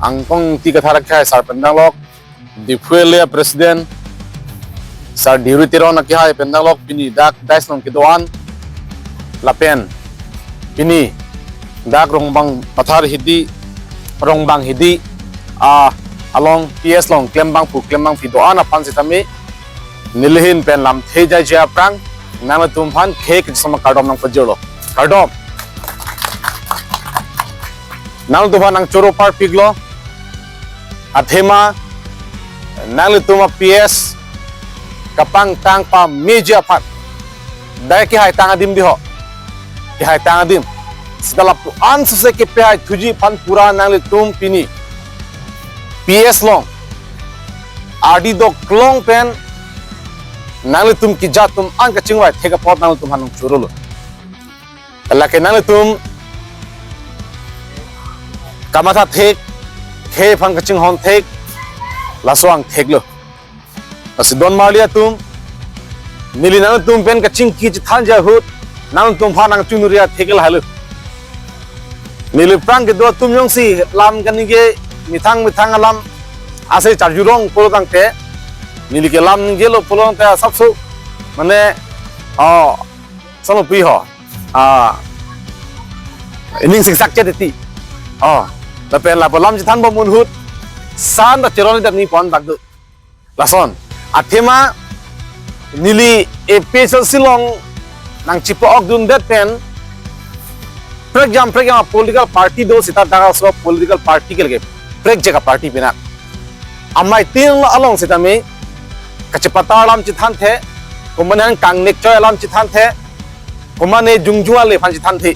angkong tiga tharak khai sar pendanglok difuelia president sar diritiro na kihai pendanglok pini dak daislong kidoan lapen pini dak rongbang pathar hidi rongbang hidi along PS long klembang fidoan apan sitami nilhin pen lam theja ja prang nang tumhan khek sama kardom nang pajolo kardom nang tumhan nang choro par piglo athema nang tuma PS kapang tang pa meja pat dai ki hai tang adim diho ki hai tang adim setelah answer se ke pe hai thuji pan pura nang tum pini PS long RD do klong pen nang tum ki jatum an ka chingwai thega pot nang tum hanung churulu la ke nang tum kamatha thek khe phang ka ching hon thek la soang thek lo as don malia tum nili nang tum pen ka ching ki than ja hut nang tum pha nang chunuria thekal halu nili prang ke do tum yong si lam kan ge mithang alam ase charjurong polotang te nili ke lam gelo polong te sabsu mane salo pi ho ining sing sak ti la pen la lam ji than bo mun hut san da cheron da ni pon bag du lason athema nili e pesal silong nang chipo ok dun det pen program political party do sita daga so political party ke lage prek jega party bina amai tin along sita me kachepata alam chithan the kumanan kangnek choy alam chithan the kumane jungjua le phan chithan the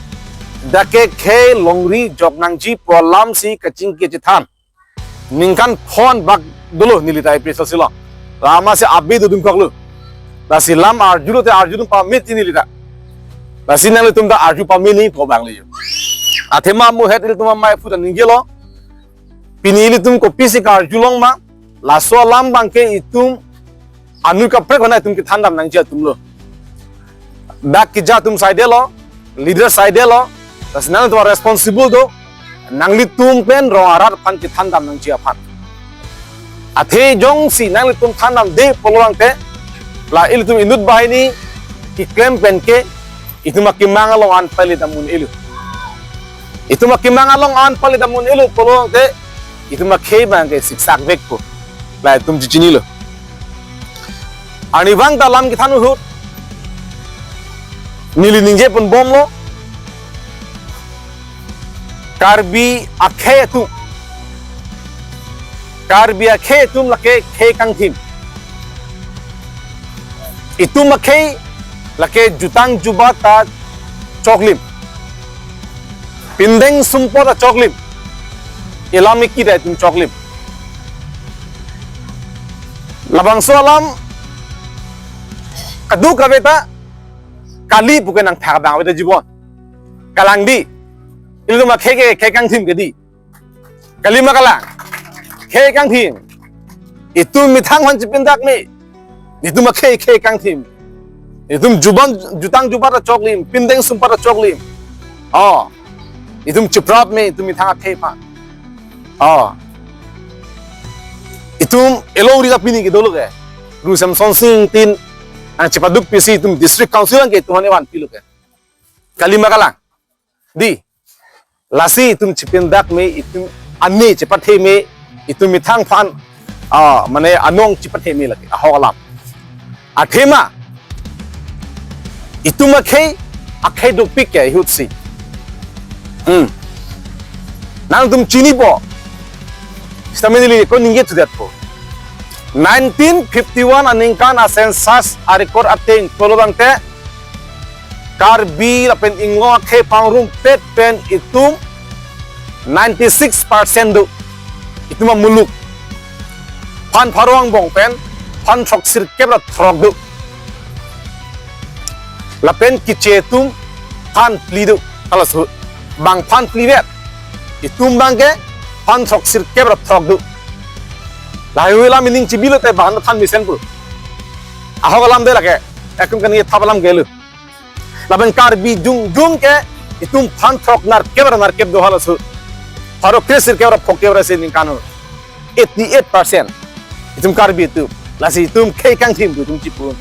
dake khe longri joknang ji prolam si kaching ke chithan ningkan phone bak dulu nilitai pesa silo rama se abi dudum koklu basi lam arjulu te arjulu pa mit nilita basi nang tum da arju pa mi ni ko bang le athema mu het il tum mai fu da ningelo pinili tum ko pisi ka arjulong ma la so lam bang ke itum anu ka prek hona tum ki thandam nang ja tum lo dak ki ja tum side lo leader side lo bas nang tum responsible do nang li tum pen ro arar pan ki thandam nang ja phan athe jong si nang li tum thandam de polong te la il tum inut bahini ki claim pen ke ituma ki mangalong an pali damun ilu ituma ki mangalong an pali damun ilu polong te ituma khei bang ke siksak vek ko la tum jichini lo ani bang dalam ki thanu hut nili ningje pun bom lo karbi akhe tum lake kekang thim itum akhe lake jutang juba ta choklim pindeng sumpo ta choklim ilami ki dai tum choklim labang so alam kadu kaveta kali bukan nang thak bang weta jibon kalang di ilu ma kekang thim ke di kali ma kalang kekang thim itu mithang han chipindak me itu ma kekang thim itu jutang juba ta choklim pindeng sumpa ta choklim itu chiprap me itu mithang athe pa itu elori ka pini ke dolo ke rusam sonsing tin ang cipaduk pisi itu district council ang ke tuhane wan pilu ke kalima kalang di lasi itu cipindak me itu anni cipathe me itu mithang phan mane anong cipathe me lagi aholam athema itu makhei akhei do pik ke hutsi nang tum chini bo stamini ko ninge tu dat po 1951 aningkan a census a record ating tolobang te karbi lapen ingo khe pangrum pet pen itum 96% do ituma muluk pan pharwang bong pen pan thok sir kebra throk do lapen kichetum pan plidu alas bang pan plivet itum bangke pan thok sir kebra throk do lahirlah mining cibilo te bahan than misen pur ahogalam de lage ekum kan ye thabalam gelu laben karbi jung ke itum phan throk nar keb do halasu Paro krisir kebra pokebra se ningkano 88% itum karbi itu lasi itum kekang tim tu itum cipun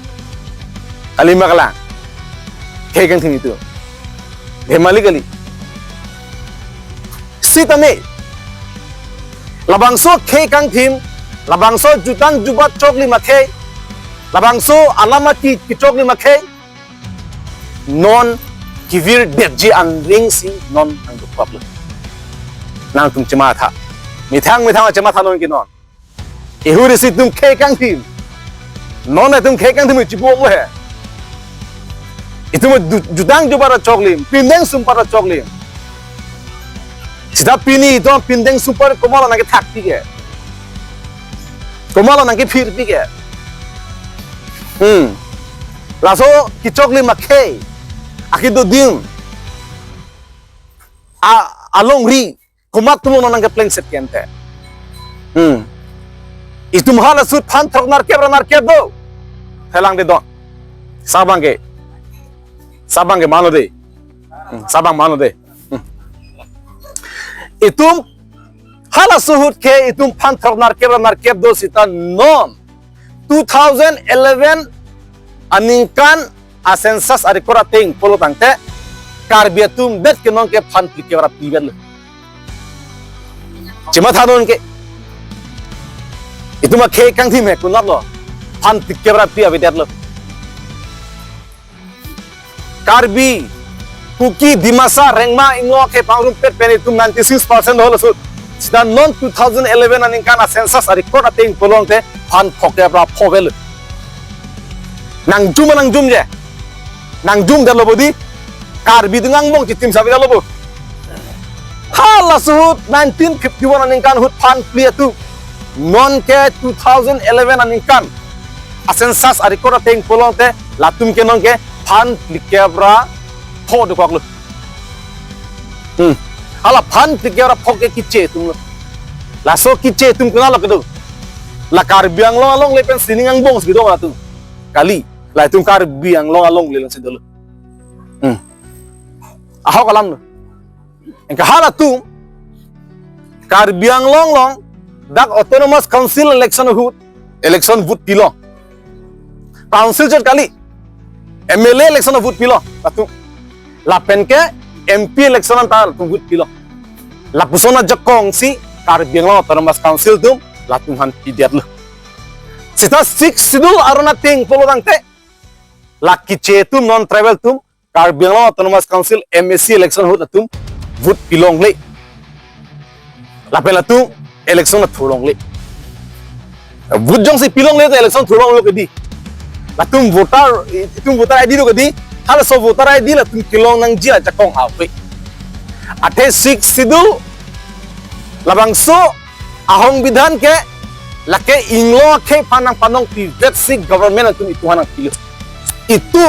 kalima kala kekang tim itu hemali kali sitame labangso kekang tim labangso jutang jubat chokli makhe labangso alamati ki chokli makhe non kivir detji an ring si non ang problem nang tum cema tha mithang cema tha non ki non ehuri si tum kekang tim non na tum kekang tim chipo wo hai itum jutang jubara choklim pindeng sumpara choklim sida pini to pindeng super komala na ke thak pi ke komala na ke phir pi ke laso ki choklim makhe akido dim along ri kumat tulo nang ke pleng set kente itum hala sut phan thok nar ke do helang de do sabang ke mano de sabang mano de itum hala suhut ke itum phan thok nar ke do sita non 2011 aningkan a census arikora ting polo tangte karbiatum bet ke non ke phan ke ora pibel cima thanon ke itu mah kekang tim he kunat lo phan ke ora pi abidat lo karbi kuki dimasa rengma ingo ke pangrum pet pen itu 96% holo sut sida non 2011 aningkan a census arikora ting polo te phan ke ora phobel nang jum je nang jum dalo bodi karbi dengang mong citim sabi dalo bo hala suhut 1951 aningkan hut pan plia tu non ke 2011 aningkan asensas arikora teng polong te latum ke non ke pan plikebra tho de kwak lu hala pan plikebra phoke kiche tum la so kiche tum kuna la kedu la karbiang long along lepen siningang bong gitu la tu kali la tum karbiang long along lelang sedelo ahok alam no engka hala tu karbiang long dak autonomous council election vote pilo council jet kali MLA election vote pilo patu la penke MP election antar tu vote pilo la pusona jakong si karbiang long autonomous council tu la tuhan pidiat lo sita 6 sidul aruna ting polo dangte la kiche tu non travel tu karbiang long autonomous council MSC election atum vote pilong le la pela tu election na thulong le vote jong si pilong le election thulong lo kedi la tum voter ID lo kedi hala so voter ID la tum kilong nang jia jakong awe ate 6 sidul labang so ahong bidhan ke lake inglo ke panong pivot si government atum itu hanang pilo itu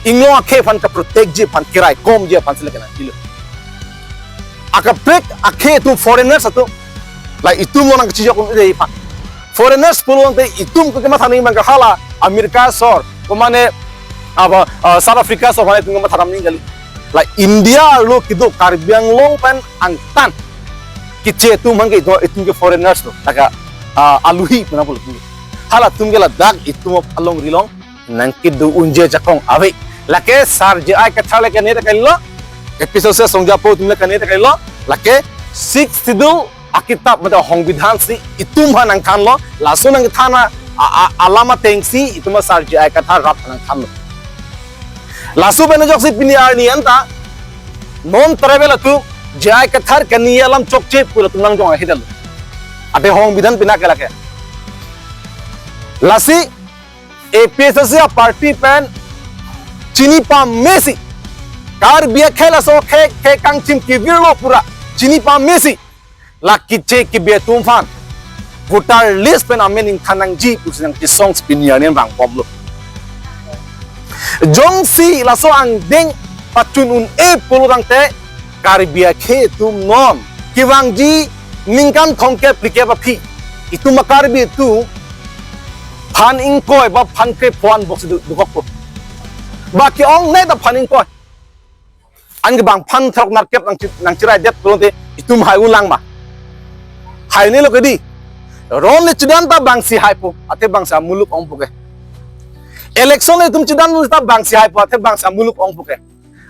inglo ke pan ka protect je pan kirai kom je pan sila kana pilo aka break ake tu foreigners atu la itu mo nang chijo ko dei pa foreigners pulong te itum ko kema thani mang hala america sor ko mane aba south africa so mane tung ma tharam ni gali la india lo kido karbiang long pan angtan kiche tu mangi do itum ke foreigners lo taka aluhi puna bol hala tum gela dag itum along rilong nang kidu unje jakong awe lake sarje ai ka thale ke ne ta kailo episode se songja po tumle ka ne ta kailo lake 6 sidul akitab mata hong bidhan si itum hanang khan lo laso nang thana alama tengsi ituma sarje ai ka tha rap nang khan lo laso bena jok si pini arni anta non travel atu jai ka thar kaniyalam chokche pura tumlang jong hidal ate hong bidhan pina kala ke lasi APSC party pen chini pa Messi kar biya khela so khe kang chim ki virlo pura chini pa Messi la kiche ki be tumfan voter list pen amen in khanang ji pusang ki songs pinian bang poblo jong si la so ang deng patun un e polurang te kar biya khe tum non kiwang ji ningkan thongke plike ba phi itu makar bi tu phan ing koi ba phan ke phuan box du kok po ba ki ong ne da phan ing koi ang bang phan thok market nang chirai det polong te itum hai ulang ma hai ne lo ke di ron le chidan ta bangsi hai po ate bangsa muluk ong puke election le tum chidan ta bangsi hai po ate bangsa muluk ong puke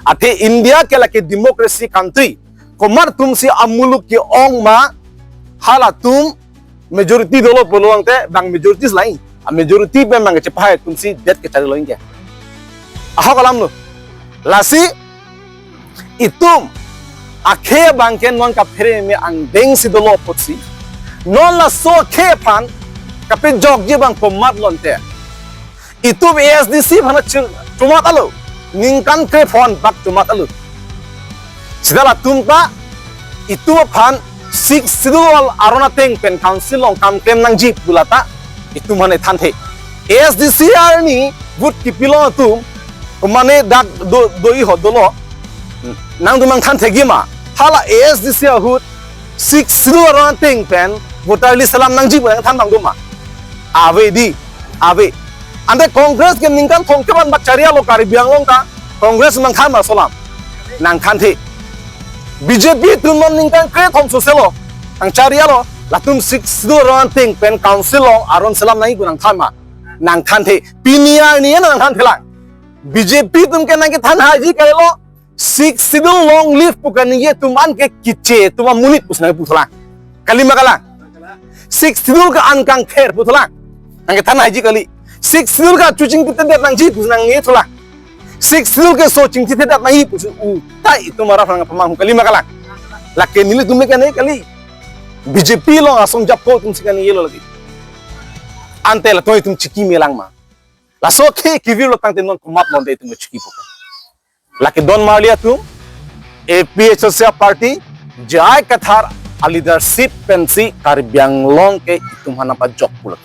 ate India ke la ke democracy country komar tum si amuluk ke ong ma hala tum majority dolo poluang te bang majority lain a majority pe mang che pai tum si det ke chari loing ke aha kalam lo lasi itum akhe bangken non ka phere me ang deng si dolo potsi non la so khe phan ka pe jog je bang ko mat lon te itum ASDC phana tumat alo ningkan kre phone bak tumat alo sidala tum ta itu phan six sidol arona teng pen council long kam kem nang jip bulata itu mane thanthe ASDC arni but kipilo tum mane dak doi hodolo nang dumang thanthe gima hala ASDC hut six sidol arona teng pen voter li salam nang jip than bang duma ave di ave ande congress ke ningkan thongkeban bak charia lo kari biang long ta congress mang than ma salam nang thanthe BJP tumon ningkan kre thom soselo ang charia lo latum six do ron ting pen council lo aron salam nai gunang thama nang than the pinia ni nang than thela BJP tum ke nang ke than haji kai lo six do long live pukan ye tuman ke kiche tuma munit pusna putla kalima kala six do ka ankang kher putla nang ke than haji kali six do ka chuching putan det nang ji pusna nge thula six do ke so ching thi det nai pusu u tai tumara phang pamang kalima kala lakke nili tumme ke nei kali BJP lo asong jap ko tum sikani yelo lagi ante la toy tum chiki melang ma la so ke kivir lo tang non kumat lo de tum chiki poka la ke don marlia tum APHSA party jai kathar a leadership pensi karbyang long ke tum hana pa jok pulak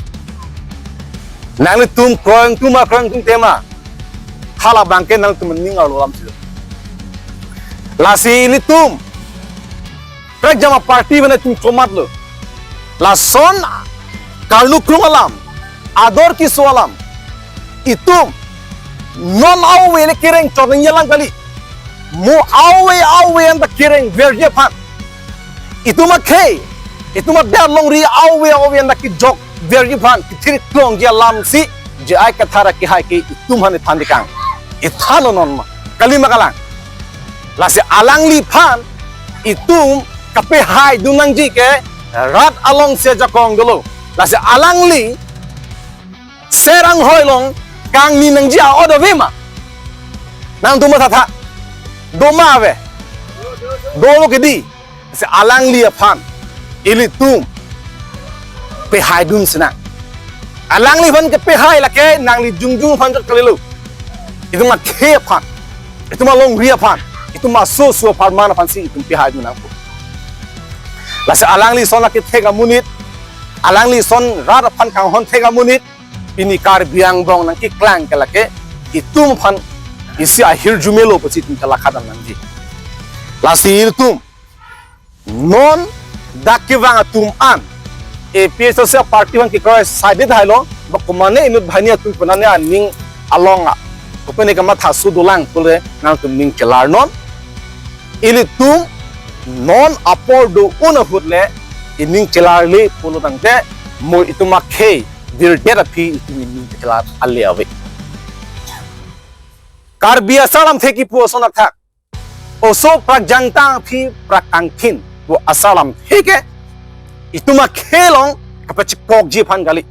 nang tum kroeng tum tema hala bangke nang tum ningal lo lam silo la si ni tum Prek jama party bana tum tomat lo la son karnu krung alam ador ki so alam itum non awe le kireng chorning yalang kali mu awe and the kireng verje phan ituma khe ituma da long ri awe and the ki jok verje phan thiri klong ya lam si je ai ka thara ki hai ki itum hane thandikang ithalo non ma kali makalang la se alang li phan itum kape hai dunang ji ke rat along se jakong dolo la se alang li serang hoi long kang ni nang ji a odo vema nang tu ma tha do ma ve do lo ke di se alang li phan ili tum pe hai dun sna alang li phan ke pe hai la ke nang li jung phan ka kalilu itu ma ke phan itu ma long ria phan itu ma so phan mana phan si itu pe hai dun nang lase alang li son lakit thega munit alang li son rar phan kang hon thega munit ini kar biang bong nang ki klang ke lake itum phan isi ahir jumelo pasi tum kala khadam nang ji lasir tum non dakiwang tum an APHSA party wan ki koi side thailo bakumane inut bhania tum panane aning alonga kopene kama thasu dulang pule nang tum ning kelar non ili tum non apor do una hutle ining chelarle polo tangte mo ituma khe dir therapy itumi ning chelar alle ave karbia salam theki pu sona tha oso pragjangta phi prakangthin wo asalam theke ituma khelong kapach kok ji phan gali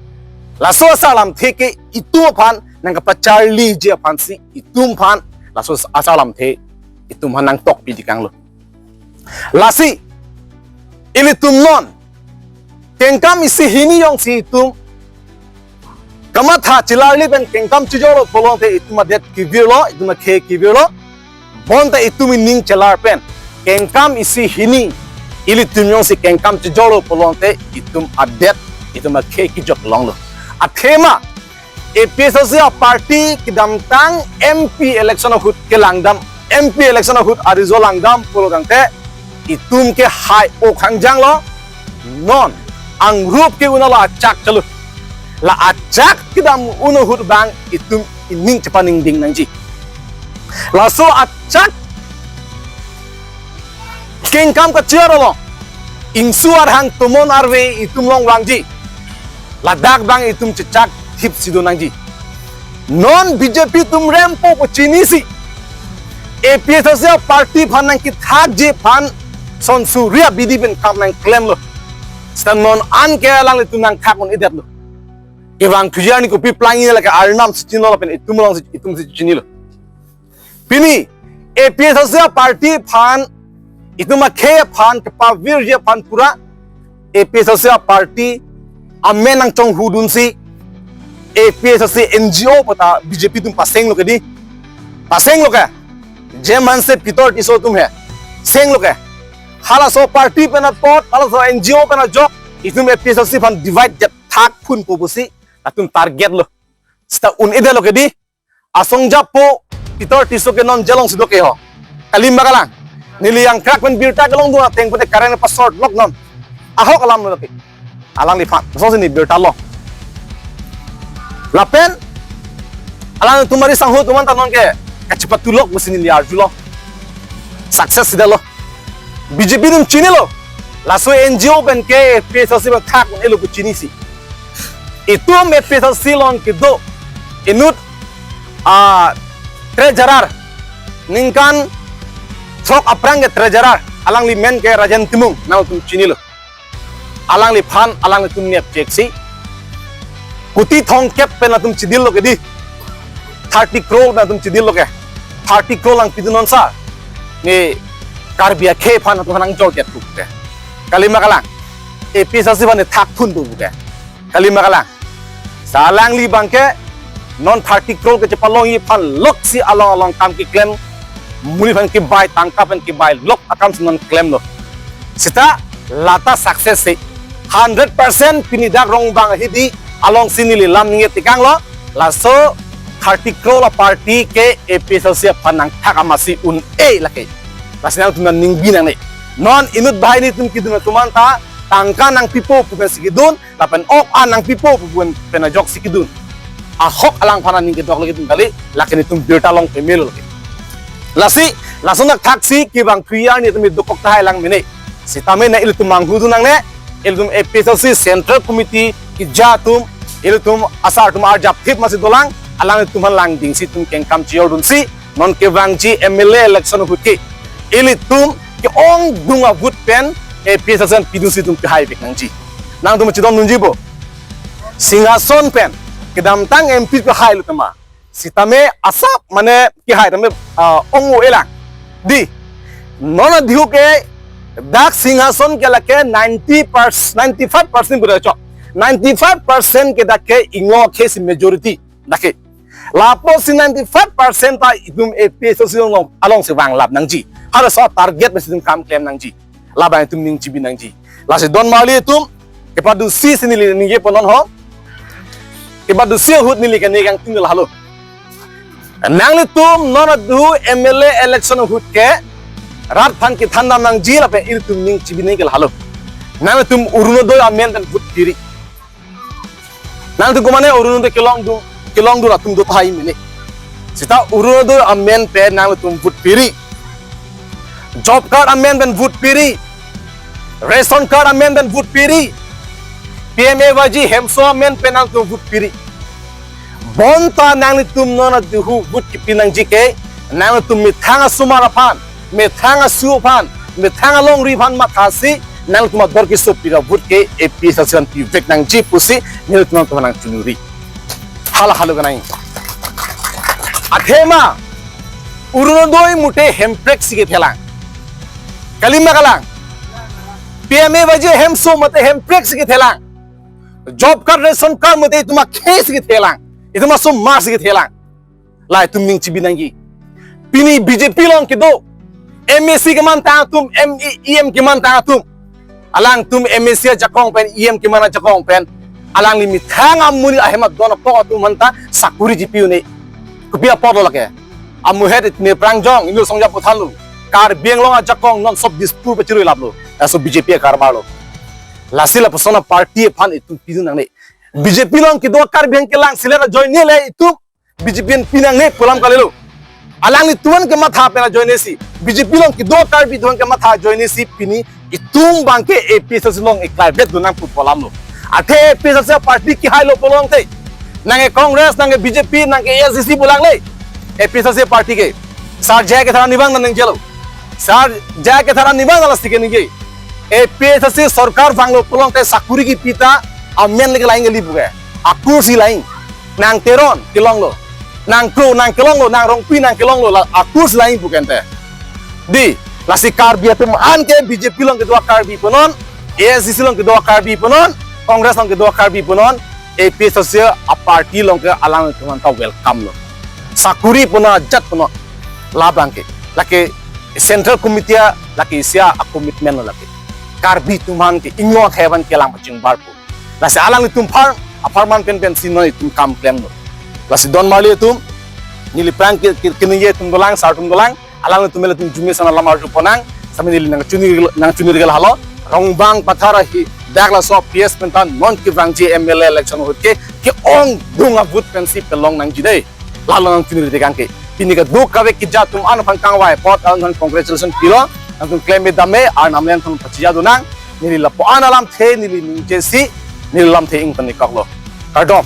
laso asalam theke itu phan nang kapacharli je phan si itum phan laso asalam the itum hanang tok pi dikang lo lasi ili tum non kengkam isi hini yong si tum kama tha chilarli ben kengkam chijolo polong te ituma det kivilo ituma khe kivilo bonta itumi ning chelar pen kengkam isi hini ili tum yong si kengkam chijolo polong te itum adet ituma khe kijok long lo athema APHSA party kidam tang MP election hut ke langdam MP election hut arizo langdam polong te itum ke hai o khangjang lo non ang rup ke unala chak chalu la achak kidam uno hut bang itum ining chapaning ding nangji la so achak kengkam ka ciar lo ingsu arhang tumon arwe itum long wangji ladak bang itum cecak hip sido nangji non BJP tum rempo pechinisi APSSA party phan nang ki thak je phan son surya bidi ben kam nang claim lo stan non an ke lang le tum nang thak on idet lo kebang khujani ko pi plangi la ka arnam sichino pen itum si chini lo pini APSSA party phan ituma khe phan ke pa virje phan pura APSSA party amen nang chong hudun si APSSA NGO pata BJP tum paseng lo ke di paseng lo ka जे मन से पितर टिसो तुम है सेंग लोग है हाला सो पार्टी पे ना पोट हाला सो एनजीओ पे ना जॉब इतुम एपीएससी फन डिवाइड जब थाक फुन पोबुसी तुम टारगेट लो स्टा उन इधर लोग दी असोंग जापो पितर टिसो के नॉन जलोंग सिदो के हो कलिम बगला नीली yang crack pen birta galong dua teng pete karena password lock non ahok alam lo ke alang li fat so sini birta lo lapen alang tumari sangho tuman tanon ke cepat tulok mesin liar julo sukses sudah lo BJP tum cini lo laso NGO ben ke PSC ben thak elo ku cini si itu me PSC lon ke do inut treasurer ningkan trok aprang ke treasurer alang li men ke rajan timung nau tum cini lo alang li phan alang li tum ne peksi kuti thong kep pen tum cidil lo ke di 30 crore na tum cidil lo ke 30 crore lang pidunon sa ni karbia ke phan tu hanang jol ket tu ke kalima kalang episasi ban thak thun tu ke kalima kalang salang li bangke non 30 crore ke chepalong yi phan lok si along along kam ki claim muni phan ki bai tangka phan ki bai lok akam non claim lo sita lata success se 100% pinidak rong bang hidi along sinili lam ninge tikang lo laso 30 crore la party ke APSSA panang thakamasi un e lake rasanya tunan ningbi nang ne non inut bahai ni tum kidun tuman ta tangka nang pipo pupen sikidun lapen ok anang pipo pupen penajok sikidun ahok alang phana ning kedok lagi tum kali lake ni tum birta long pemelo lake lasi lasona thaksi ki bang kriya ni tum dokok ta lang mene sitame na il tum manghudu nang ne il tum APSSA central committee ki jatum il tum asar tum arjap thip masi dolang alang tuman lang ding si tum kengkam chior dun si non ke wangji MLA election huti ili tum ke ong dunga vote pen APSSA pidun si tum ke hai bek nangji nang tum chidom nunji bo singason pen ke dam tang MP ke hai lu tama sitame asap mane ke hai tame ongo elang di nona dihu ke dak singason ke lake 95% bura chok 95% ke dak ke inglo ke si majority dake lapo si 95% ta idum APSSA along se wang lab nangji hara so target mesin kam claim nangji laba tum ning chibi nangji la se don mali tum ke padu si sinili ninge ponon ho ke padu si hut nili ke negang tinggal halo nangli tum non du MLA election hut ke rat phan ki thanda nangji la pe il tum ning chibi ningel halo nangli tum uruno do amen dan hut kiri nang tu kumane uruno de kilong du tum do thai mene sita uruno do amen pe nang tum hut kiri job card amen dan hut kiri ration card amen dan hut kiri PMA waji hemso amen pe nang tum hut kiri bonta nang tum nona du hut ki pinang jike nang tum mi thanga sumara phan me thanga su phan me thanga long ri phan ma thasi nang tum dor ki so pira hut ke APSSA pi vek nang ji pusi nil tum nang chunuri hala halu ganai athema uruno doi mute hemprex sige thela kalima kalang PMA waje hemso mate hemprex sige thela job card ration card mate tuma khe sige thela ituma so mar sige thela lai tum ning chibi nangi pini BJP long ke do MSC ke man ta tum EM ke man ta tum alang tum MSC jakong pen EM ke mana jakong pen alang limi thanga muni ahema dona po tum manta sakuri GPU ne kupia podlo lake amu het ne prangjong inu songja pothalu kar benglong jakong non sob dispur pechirui lablo aso BJP karbalo lasila persona party phan itu pidun nang ne BJP long ki do kar beng ke lang silera join ne le itu BJP pinang ne pulam kalelo alang ni tuan ke matha pena join si BJP long ki do kar bi tuan ke matha join si pini itung bang ke APSL long iklai bet dunang pu polam lo athe APSL party ki hai lo polong te nange Congress nange BJP nange ASCC bulang le APSL party ke sar jaya ke thara nibang nang jelo sar jaya ke thara nibang alas ke ninge APSL sarkar banglo polong te sakuri ki pita amen le laing li buge akur si laing nang teron kilong lo nang kru nang kilong lo nang rongpi nang kilong lo akur si laing bugen te di lasi kar bi atum an ke BJP long ke dua kar bi ponon ASCC long ke dua kar bi ponon Congress long ke dua kar bi ponon APSL a party long ke alang tuman ta welcome lo sakuri puna jat puno labang ke laki central committee laki sia a commitment lo laki karbi tuman ke inyo kheban ke lang paching bar pu lasi alang tum far apartment pen sinoi tum kam claim lo lasi don mali tum nili prank ke kinye tum dolang sar tum dolang alang tumela tum jume sana lamar ju ponang sami nili nang chunir gel halo rongbang pathara hi dagla so PS pentan non ki vrangji MLA election hotke ki ong dunga vote pensi pelong nang jidei lalong chunir dekang ke ini ka duk kawe ki ja tum an phang kang wai pot an congratulation pilo ang tum claim dame an amlen tum pachia dunang nili la po an alam the nili ning jesi nili lam the ing tan nikak lo kardok